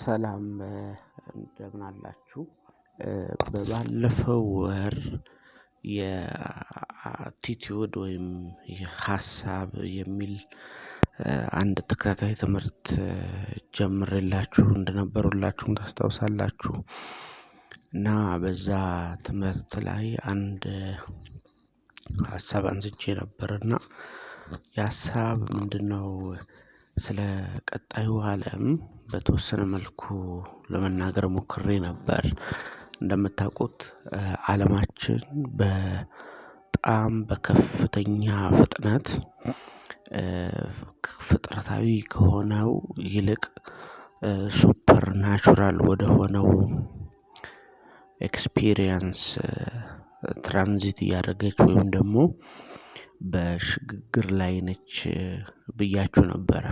ሰላም እንደምን አላችሁ በባለፈው ወር የአቲቲዩድ ወይም የሐሳብ የሚል አንድ ተከታታይ ትምህርት ጀምሬላችሁ እንደነበሩላችሁም ታስታውሳላችሁ እና በዛ ትምህርት ላይ አንድ ሐሳብ አንስቼ ነበርና የሐሳብ ምንድነው ስለ ቀጣዩ ዓለም በተወሰነ መልኩ ለመናገር ሞክሬ ነበር እንደምታውቁት ዓለማችን በጣም በከፍተኛ ፍጥነት ፍጥረታዊ ከሆነው ይልቅ ሱፐር ናቹራል ወደ ሆነው ኤክስፒሪየንስ ትራንዚት ያደረገች ወይም ደግሞ በሽግግር ላይ ነች ብያችሁ ነበር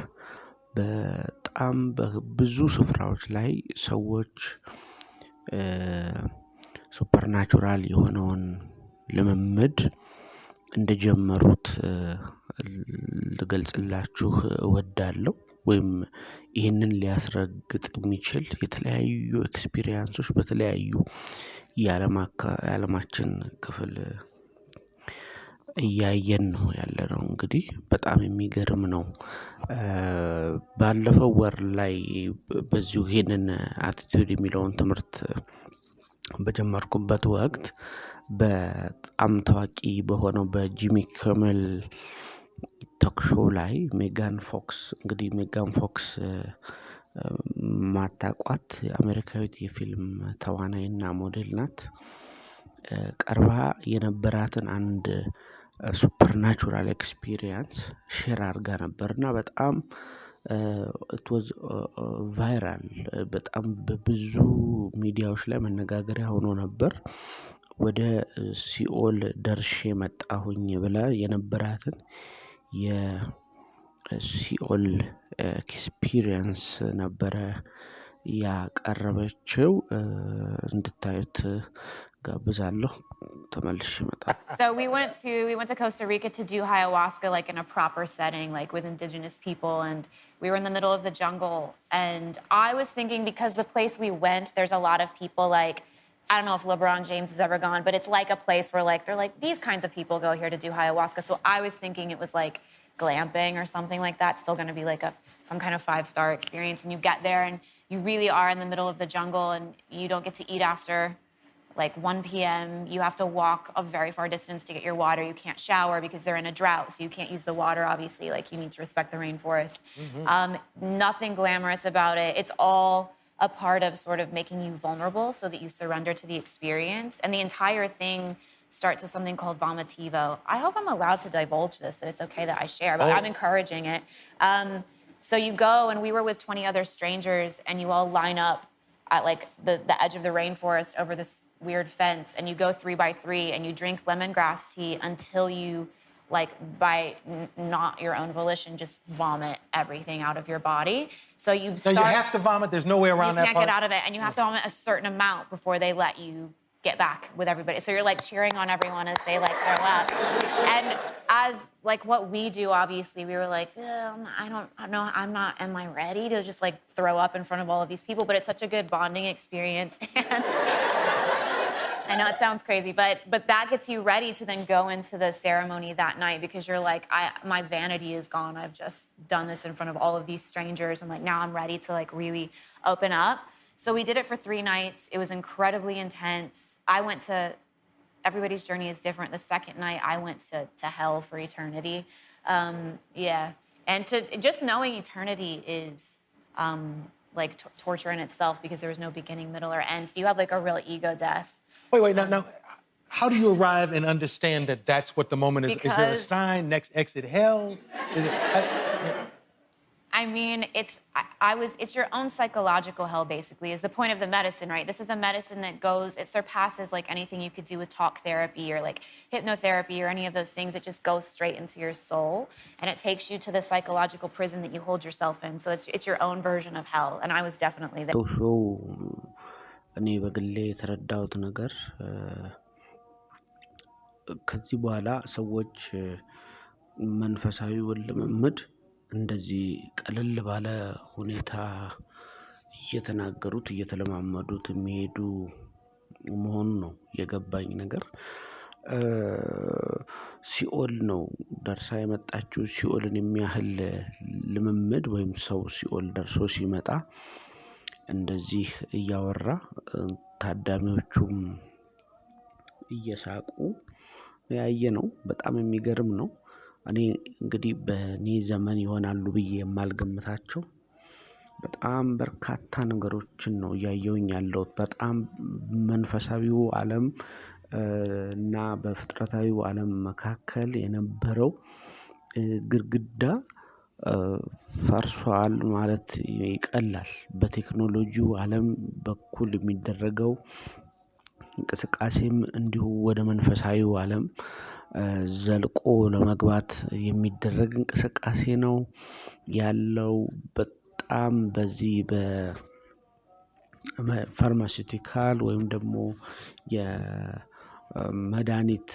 በጣም በብዙ ስፍራዎች ላይ ሰዎች ሱፐር ናቹራል የሆነውን ልምምድ እንደጀመሩት ልገልጽላችሁ እወዳለሁ ወይም ይሄንን ሊያስረግጥ የሚችል የተለያዩ ኤክስፒሪየንሶች በተለያዩ የዓለማችን ክፍል እያየን ነው ያለነው እንግዲህ በጣም የሚገርም ነው ባለፈው ወር ላይ በዚሁ ይሄንን አቲቲዩድ የሚለውን ትምህርት በጀመርኩበት ወቅት በጣም ታዋቂ በሆነው በጂሚ ኪመል ቶክ ሾው ላይ ሜጋን ፎክስ ማታቋት የአሜሪካዊት የፊልም ተዋናይና ሞዴል ናት ቀርባ የነበራትን አንድ ሱፐርናቹራል ኤክስፒሪየንስ ሼር አድርጋ ነበርና በጣም it was viral በጣም በብዙ ሚዲያዎች ላይ መነጋገሪያ ሆኖ ነበር ወደ ሲኦል ደርሼ መጣሁኝ ብላ የነበራትን የሲኦል ኤክስፒሪየንስ ነበረ ያቀረበችው እንድታዩት ጋብዛለሁ ተመልሼ እመጣለሁ So we went to Costa Rica to do ayahuasca like in a proper setting like with indigenous people and we were in the middle of the jungle and I was thinking because the place we went there's a lot of people like I don't know if LeBron James has ever gone but it's like a place where like they're like these kinds of people go here to do ayahuasca so I was thinking it was like glamping or something like that still going to be like some kind of 5-star experience and you get there and you really are in the middle of the jungle and you don't get to eat after like 1 p.m. You have to walk a very far distance to get your water. You can't shower because they're in a drought, so you can't use the water, obviously. Like, you need to respect the rainforest. Mm-hmm. Nothing glamorous about it. It's all a part of sort of making you vulnerable so that you surrender to the experience. And the entire thing starts with something called vomitivo. I hope I'm allowed to divulge this, that it's okay that I share, but I'm encouraging it. So you go, and we were with 20 other strangers, and you all line up at, like, the edge of the rainforest over this weird fence and you go 3 by 3 and you drink lemongrass tea until you like by not your own volition just vomit everything out of your body so you have to vomit there's no way around that part. You can't get out of it and you have to vomit a certain amount before they let you get back with everybody so you're like cheering on everyone as they like throw up and as like what we do obviously we were like I don't know am I ready to just like throw up in front of all of these people but it's such a good bonding experience and I know it sounds crazy, but that gets you ready to then go into the ceremony that night because you're like, my vanity is gone. I've just done this in front of all of these strangers, and like now I'm ready to like really open up. So we did it for 3 nights. It was incredibly intense. Everybody's journey is different. The second night, I went to hell for eternity. And to just knowing eternity is like torture in itself because there was no beginning, middle, or end. So you have like a real ego death. Wait, now, how do you arrive and understand that that's what the moment is? Is there a sign, next exit hell? I mean, it's your own psychological hell, basically, is the point of the medicine, right? This is a medicine that it surpasses like anything you could do with talk therapy or like hypnotherapy or any of those things. It just goes straight into your soul and it takes you to the psychological prison that you hold yourself in. So it's your own version of hell. And I was definitely there. እኔ በግሌ የተረዳሁት ነገር ከዚህ በኋላ ሰዎች መንፈሳዊውን ልምምድ እንደዚህ ቀለል ባለ ሁኔታ እየተናገሩት እየተለማመዱት የሚሄዱ መሆኑ ነው የገባኝ ነገር። ሲኦል ነው ደርሳ የመጣችው። ሲኦልን የሚያህል ልምምድ ወይም ሰው ሲኦል ደርሶ ሲመጣ እንደዚህ እያወራ ታዳሚዎቹም እየሳቁ ያየነው በጣም የሚገርም ነው። እኔ እንግዲህ በእኔ ዘመን ይሆናሉ ብዬ የማልገምታቸው በጣም በርካታ ነገሮችን ነው እያየሁኝ ያለሁት። በጣም መንፈሳዊው ዓለም እና በፍጥረታዊው ዓለም መካከል የነበረው ግድግዳ ፈርሷል ማለት ይቀላል። በቴክኖሎጂው ዓለም በኩል የሚደረገው እንቅስቃሴም እንዲሁ ወደ መንፈሳዊው ዓለም ዘልቆ ለመግባት የሚደረግ እንቅስቃሴ ነው ያለው። በጣም በዚህ በፋርማሲውቲካል ወይም ደግሞ የመድኃኒት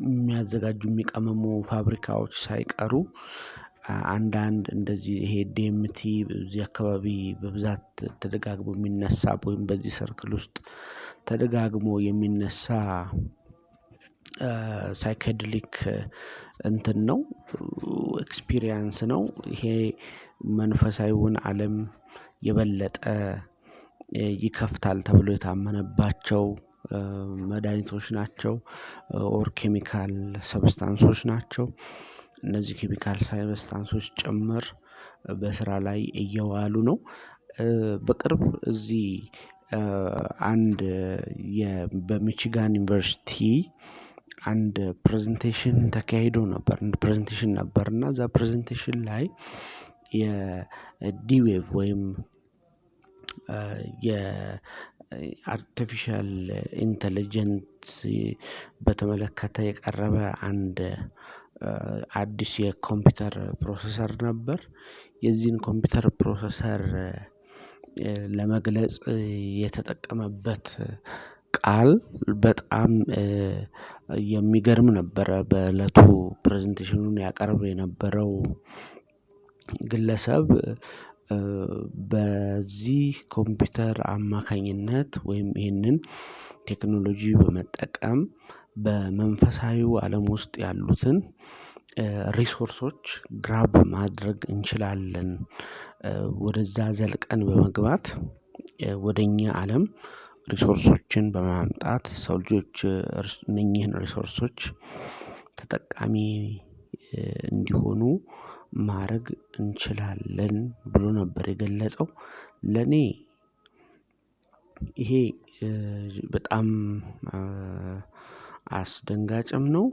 የሚያዘጋጁ የሚቀመሙ ፋብሪካዎች ሳይቀሩ አንዳንድ እንደዚህ ይሄ ዲኤምቲ በዚህ አካባቢ በብዛት ተደጋግሞ የሚነሳ ወይም በዚህ ሰርክል ውስጥ ተደጋግሞ የሚነሳ ሳይኬዴሊክ እንትን ነው ኤክስፒሪየንስ ነው። ይሄ መንፈሳዊውን ዓለም የበለጠ ይከፍታል ተብሎ የታመነባቸው መድኃኒቶች ናቸው ኦር ኬሚካል ሰብስታንሶች ናቸው። እነዚህ ኬሚካል ሰብስታንሶች ጭምር በስራ ላይ እየዋሉ ነው። በቅርብ እዚህ አንድ በሚቺጋን ዩኒቨርሲቲ አንድ ፕሬዘንቴሽን ተካሂዶ ነበር። ፕሬዘንቴሽን ነበር እና እዛ ፕሬዘንቴሽን ላይ የዲዌቭ ወይም የአርቲፊሻል ኢንተለጀንስ በተመለከተ የቀረበ አንድ አዲስ የኮምፒውተር ፕሮሰሰር ነበር። የዚህን ኮምፒውተር ፕሮሰሰር ለመግለጽ የተጠቀመበት ቃል በጣም የሚገርም ነበረ። በእለቱ ፕሬዘንቴሽኑን ያቀርብ የነበረው ግለሰብ በዚህ ኮምፒውተር አማካኝነት ወይም ይህንን ቴክኖሎጂ በመጠቀም በመንፈሳዊው ዓለም ውስጥ ያሉትን ሪሶርሶች ግራብ ማድረግ እንችላለን። ወደዛ ዘልቀን በመግባት ወደኛ ዓለም ሪሶርሶችን በማምጣት ሰው ልጆች እነኚህን ሪሶርሶች ተጠቃሚ እንዲሆኑ ማድረግ እንችላለን ብሎ ነበር የገለጸው። ለኔ ይሄ በጣም አስደንጋጭም ነው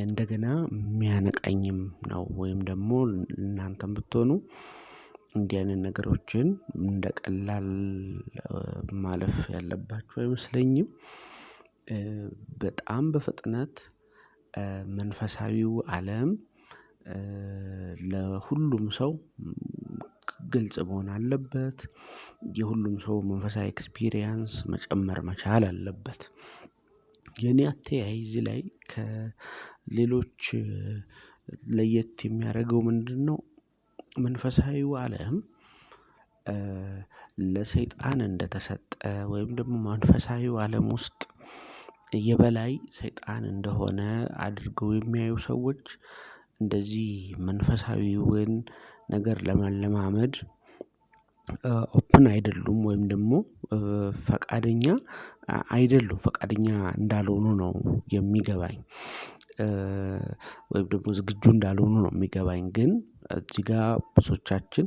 እንደገና የሚያነቃኝም ነው። ወይም ደግሞ እናንተም ብትሆኑ እንዲህ አይነት ነገሮችን እንደ ቀላል ማለፍ ያለባችሁ አይመስለኝም። በጣም በፍጥነት መንፈሳዊው ዓለም ለሁሉም ሰው ግልጽ መሆን አለበት። የሁሉም ሰው መንፈሳዊ ኤክስፒሪየንስ መጨመር መቻል አለበት። የኔ አተያይ እዚህ ላይ ከሌሎች ለየት የሚያደርገው ምንድነው? መንፈሳዊው ዓለም ለሰይጣን እንደተሰጠ ወይም ደግሞ መንፈሳዊው ዓለም ውስጥ የበላይ ሰይጣን እንደሆነ አድርገው የሚያዩ ሰዎች እንደዚህ መንፈሳዊውን ነገር ለመለማመድ ኦፕን አይደሉም ወይም ደግሞ ፈቃደኛ አይደሉም። ፈቃደኛ እንዳልሆኑ ነው የሚገባኝ። ወይም ደግሞ ዝግጁ እንዳልሆኑ ነው የሚገባኝ። ግን እዚህ ጋር ብዙዎቻችን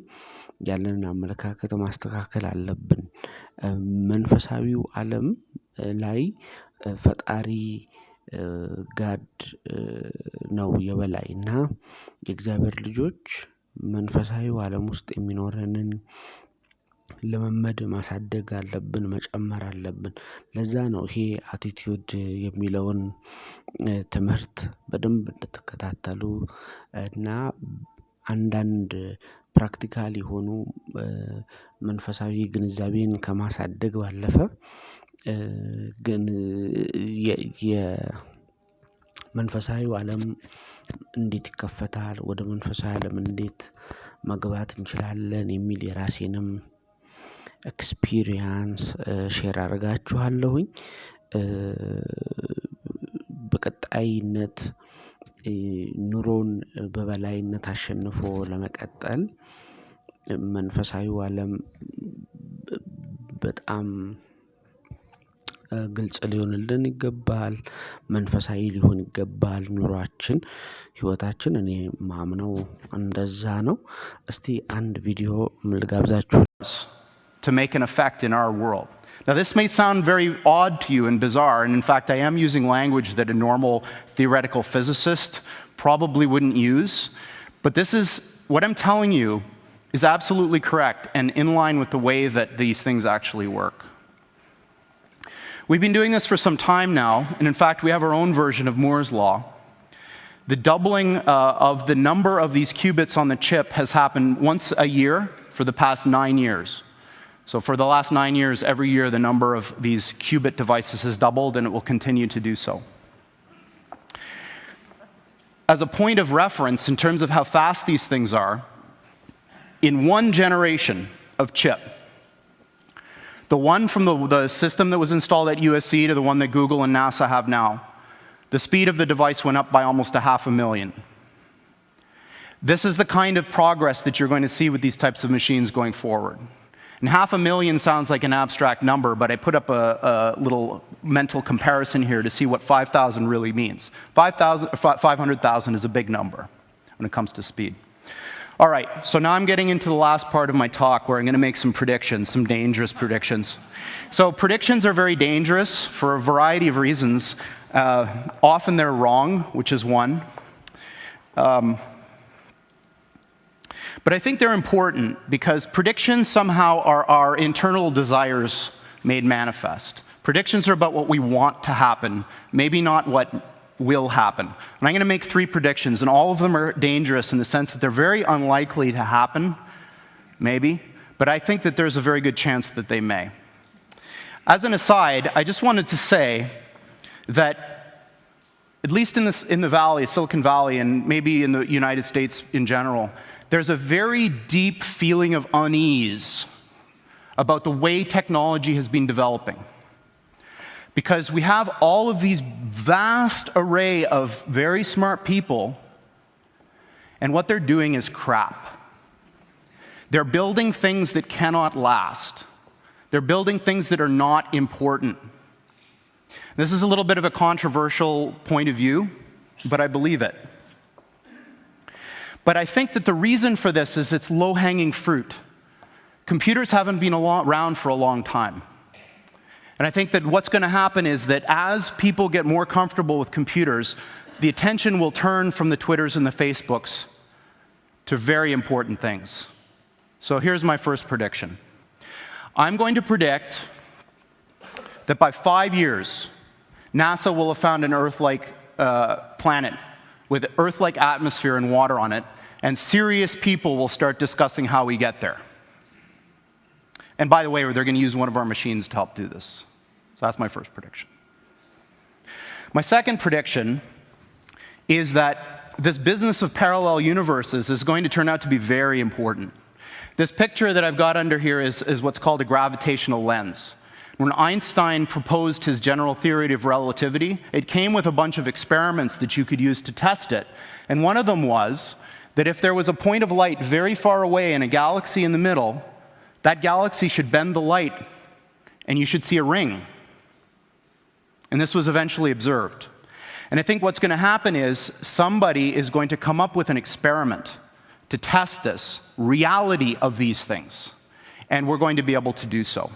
ያለንን አመለካከት ማስተካከል አለብን። መንፈሳዊው ዓለም ላይ ፈጣሪ ጋድ ነው የበላይ እና የእግዚአብሔር ልጆች መንፈሳዊው ዓለም ውስጥ የሚኖረንን ልምምድ ማሳደግ አለብን፣ መጨመር አለብን። ለዛ ነው ይሄ አቲቲዩድ የሚለውን ትምህርት በደንብ እንድትከታተሉ እና አንዳንድ ፕራክቲካል የሆኑ መንፈሳዊ ግንዛቤን ከማሳደግ ባለፈ ግን የመንፈሳዊው ዓለም እንዴት ይከፈታል፣ ወደ መንፈሳዊ ዓለም እንዴት መግባት እንችላለን የሚል የራሴንም ኤክስፒሪየንስ ሼር አደርጋችኋለሁኝ። በቀጣይነት ኑሮን በበላይነት አሸንፎ ለመቀጠል መንፈሳዊ ዓለም በጣም ግልጽ ሊሆንልን ይገባል። መንፈሳዊ ሊሆን ይገባል ኑሯችን ህይወታችን። እኔ ማምነው እንደዛ ነው። እስቲ አንድ ቪዲዮ ልጋብዛችሁ። To make an effect in our world. Now, this may sound very odd to you and bizarre, and in fact, I am using language that a normal theoretical physicist probably wouldn't use, but this is, what I'm telling you is absolutely correct and in line with the way that these things actually work. We've been doing this for some time now, and in fact, we have our own version of Moore's law. The doubling of the number of these qubits on the chip has happened once a year for the past 9 years. So for the last 9 years, every year the number of these qubit devices has doubled, and it will continue to do so. As a point of reference in terms of how fast these things are, in one generation of chip, the one from the system that was installed at USC to the one that Google and NASA have now, the speed of the device went up by almost 500,000. This is the kind of progress that you're going to see with these types of machines going forward. And 500,000 sounds like an abstract number, but I put up a little mental comparison here to see what 5,000 really means. 500,000 is a big number when it comes to speed. All right, so now I'm getting into the last part of my talk where I'm going to make some predictions, some dangerous predictions. So predictions are very dangerous for a variety of reasons. Often they're wrong, which is one. But I think they're important because predictions somehow are our internal desires made manifest. Predictions are about what we want to happen, maybe not what will happen. And I'm going to make 3 predictions, and all of them are dangerous in the sense that they're very unlikely to happen, maybe, but I think that there's a very good chance that they may. As an aside, I just wanted to say that at least in the Valley, Silicon Valley, and maybe in the United States in general, there's a very deep feeling of unease about the way technology has been developing. Because we have all of these vast array of very smart people, and what they're doing is crap. They're building things that cannot last. They're building things that are not important. This is a little bit of a controversial point of view, but I believe it. But I think that the reason for this is it's low-hanging fruit. Computers haven't been around for a long time. And I think that what's going to happen is that as people get more comfortable with computers, the attention will turn from the Twitters and the Facebooks to very important things. So here's my first prediction. I'm going to predict that by 5 years, NASA will have found an Earth-like planet with Earth-like atmosphere and water on it, and serious people will start discussing how we get there. And by the way, they're going to use one of our machines to help do this. So that's my first prediction. My second prediction is that this business of parallel universes is going to turn out to be very important. This picture that I've got under here is what's called a gravitational lens. When Einstein proposed his general theory of relativity, it came with a bunch of experiments that you could use to test it. And one of them was that if there was a point of light very far away in a galaxy in the middle, that galaxy should bend the light and you should see a ring. And this was eventually observed. And I think what's going to happen is somebody is going to come up with an experiment to test this reality of these things. And we're going to be able to do so.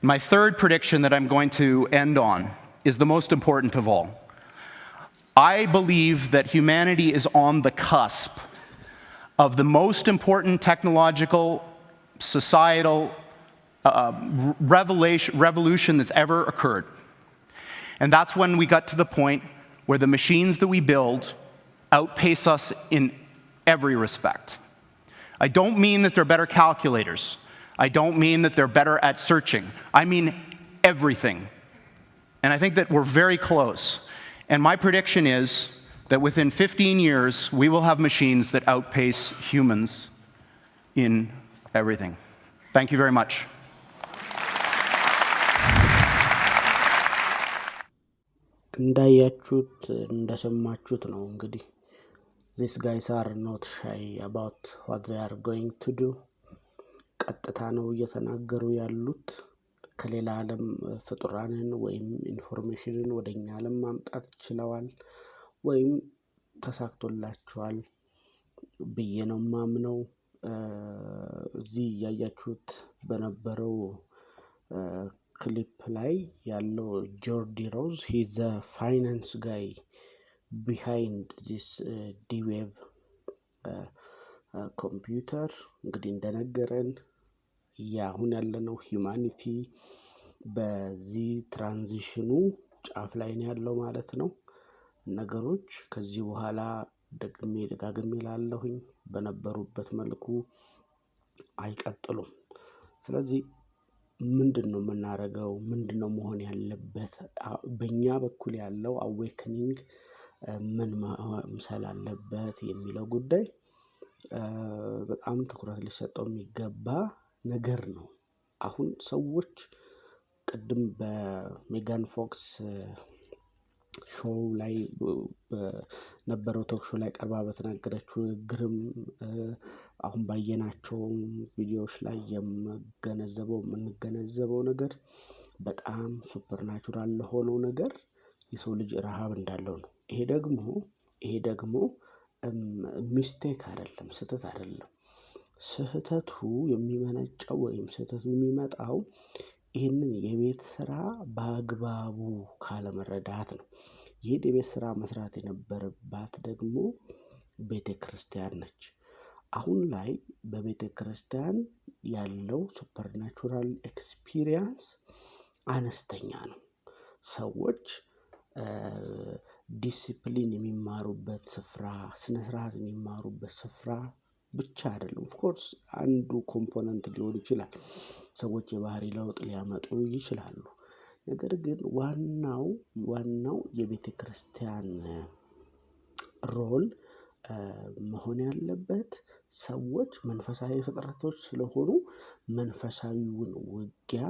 My third prediction that I'm going to end on is the most important of all. I believe that humanity is on the cusp of the most important technological, societal revolution that's ever occurred. And that's when we got to the point where the machines that we build outpace us in every respect. I don't mean that they're better calculators. I don't mean that they're better at searching. I mean everything. And I think that we're very close. And my prediction is that within 15 years, we will have machines that outpace humans in everything. Thank you very much. እንዳያችሁት እንደሰማችሁት ነው እንግዲህ these guys are not shy about what they are going to do ቀጥታ ነው እየተናገሩ ያሉት ከሌላ ዓለም ፍጡራንን ወይም ኢንፎርሜሽንን ወደኛ ዓለም ማምጣት ይችላል ወይም ተሳክቶላቸዋል ብዬ ነው ማምነው እዚህ ያያችሁት በነበረው clip ላይ ያለው ጆርዲ ሮዝ he's the finance guy behind this D-Wave computer እንግዲህ እንደነገረን ያሁን ያለነው humanity በዚህ ትራንዚሽኑ ጫፍ ላይ ነው ያለው ማለት ነው ነገሮች ከዚህ በኋላ ደጋግሜ ላለሁኝ በነበሩበት መልኩ አይቀጥሉም ስለዚህ ምንድነው መናረጋው ምንድነው መሆን ያለበት በእኛ በኩል ያለው awakening ምን መምሰል አለበት የሚለው ጉዳይ በጣም ትኩረት ሊሰጠው የሚገባ ነገር ነው አሁን ሰዎች ቅድም በሜጋን ፎክስ ሾው ላይ በነበረው ቶክ ሾው ላይ ቀርባ በተናገረችው ግርም አሁን ባየናቸው ቪዲዮዎች ላይ የምንገነዘበው ነገር በጣም ሱፐርናቹራል ሆኖ ነገር የሰው ልጅ ረሃብ እንዳለው ነው ይሄ ደግሞ ሚስቴክ አይደለም ስህተት አይደለም ስህተቱ የሚመነጨው ወይም ስህተቱ የሚመጣው ይሄንን የቤት ስራ በአግባቡ ካለመረዳት ነው ይሄን የቤት ስራ መስራት የነበረባት ደግሞ ቤተክርስቲያን ነች አሁን ላይ በቤተክርስቲያን ያለው ሱፐርናቹራል ኤክስፒሪየንስ አነስተኛ ነው ሰዎች ዲሲፕሊን የሚማሩበት ስፍራ ስነ ስርዓት የሚማሩበት ስፍራ ብቻ አይደለም ኦፍ ኮርስ አንዱ ኮምፖነንት ሊሆን ይችላል ሰዎች የባህሪ ለውጥ ሊያመጡ ይችላሉ ነገር ግን ዋናው የቤተክርስቲያን ሮል መሆን ያለበት ሰዎች መንፈሳዊ ፍጥረቶች ስለሆኑ መንፈሳዊውን ውጊያ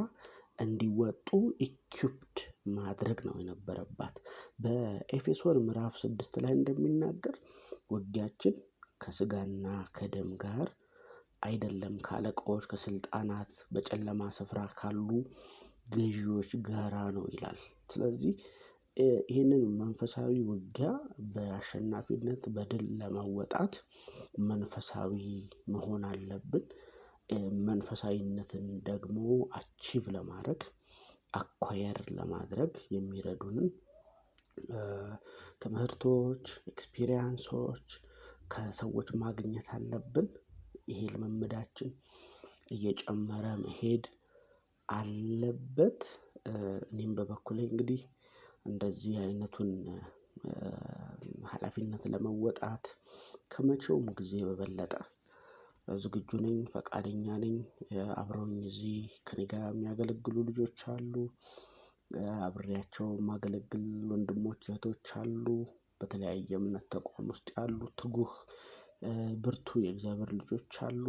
እንዲወጡ ኢኩፕድ ማድረግ ነው የነበረባት በኤፌሶን ምዕራፍ 6 ላይ እንደሚናገር ውጊያችን ከስጋና ከደም ጋር አይደለም ካለቆች ከስልጣናት በጨለማ ስፍራ ካሉ ገዢዎች ጋራ ነው ይላል ስለዚህ ይሄንን መንፈሳዊ ውጊያ በአሸናፊነት በድል ለማወጣት መንፈሳዊ መሆን አለብን መንፈሳዊነትን ደግሞ አቺቭ ለማድረግ አኳየር ለማድረግ የሚረዱንን ትምህርቶች ኤክስፒሪየንሶች ከሰዎች ማግኘት አለብን ይሄ ልምምዳችን እየጨመረ መሄድ አለበት እኔም በበኩሌ እንግዲህ እንደዚህ አይነቱን ኃላፊነት ለመወጣት ከመቼውም ጊዜ በበለጠ ዝግጁ ነኝ ፈቃደኛ ነኝ አብረውኝ እዚህ ከኔ ጋር የሚያገለግሉ ልጆች አሉ አብሬያቸው ማገለግል ወንድሞች እህቶች አሉ በተለያየ እምነት ተቋም ውስጥ ያሉ ትጉህ ብርቱ የእግዚአብሔር ልጆች አሉ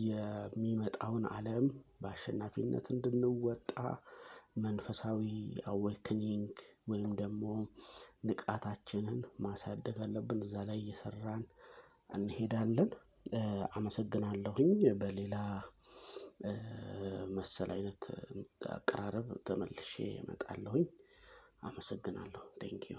የሚመጣውን ዓለም በአሸናፊነት እንድንወጣ መንፈሳዊ አዌክኒንግ ወይም ደግሞ ንቃታችንን ማሳደግ አለብን እዛ ላይ እየሰራን እንሄዳለን አመሰግናለሁኝ በሌላ መሰል አይነት አቀራረብ ተመልሼ እመጣለሁኝ አመሰግናለሁ ቴንክ ዩ